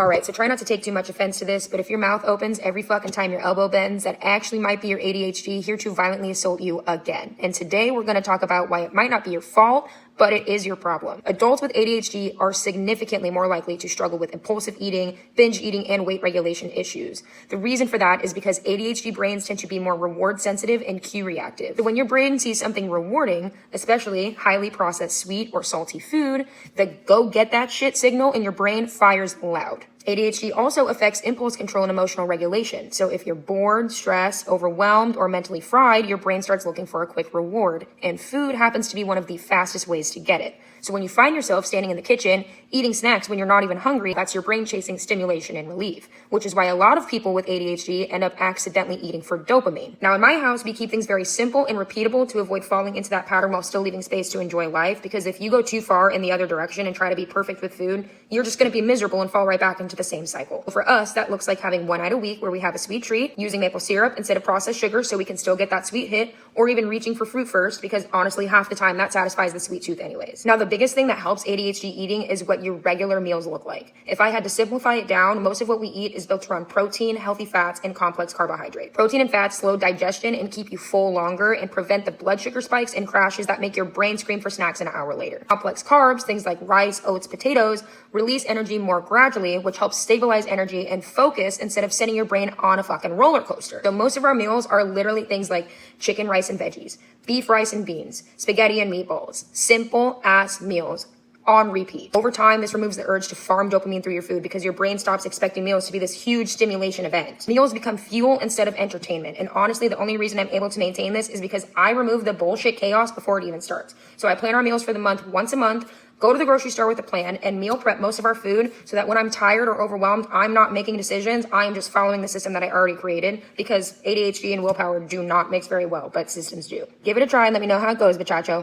All right, so try not to take too much offense to this, but if your mouth opens every fucking time your elbow bends, that actually might be your ADHD here to violently assault you again. And today we're going to talk about why it might not be your fault, but it is your problem. Adults with ADHD are significantly more likely to struggle with impulsive eating, binge eating, and weight regulation issues. The reason for that is because ADHD brains tend to be more reward sensitive and cue reactive. So when your brain sees something rewarding, especially highly processed sweet or salty food, the go get that shit signal in your brain fires loud. ADHD also affects impulse control and emotional regulation. So if you're bored, stressed, overwhelmed, or mentally fried, your brain starts looking for a quick reward. And food happens to be one of the fastest ways to get it. So when you find yourself standing in the kitchen, eating snacks when you're not even hungry, that's your brain chasing stimulation and relief, which is why a lot of people with ADHD end up accidentally eating for dopamine. Now, in my house, we keep things very simple and repeatable to avoid falling into that pattern while still leaving space to enjoy life, because if you go too far in the other direction and try to be perfect with food, you're just going to be miserable and fall right back into the same cycle. For us, that looks like having one night a week where we have a sweet treat, using maple syrup instead of processed sugar so we can still get that sweet hit, or even reaching for fruit first, because honestly, half the time that satisfies the sweet tooth anyways. Now, the biggest thing that helps ADHD eating is what your regular meals look like. If I had to simplify it down, most of what we eat is built around protein, healthy fats, and complex carbohydrate. Protein and fats slow digestion and keep you full longer and prevent the blood sugar spikes and crashes that make your brain scream for snacks an hour later. Complex carbs, things like rice, oats, potatoes, release energy more gradually, which helps stabilize energy and focus instead of sending your brain on a fucking roller coaster. So most of our meals are literally things like chicken, rice, and veggies, beef, rice, and beans, spaghetti and meatballs, simple ass meals on repeat. Over time, this removes the urge to farm dopamine through your food because your brain stops expecting meals to be this huge stimulation event. Meals become fuel instead of entertainment. And honestly, the only reason I'm able to maintain this is because I remove the bullshit chaos before it even starts. So I plan our meals for the month once a month, go to the grocery store with a plan, and meal prep most of our food so that when I'm tired or overwhelmed, I'm not making decisions. I'm just following the system that I already created, because ADHD and willpower do not mix very well, but systems do. Give it a try and let me know how it goes, muchacho.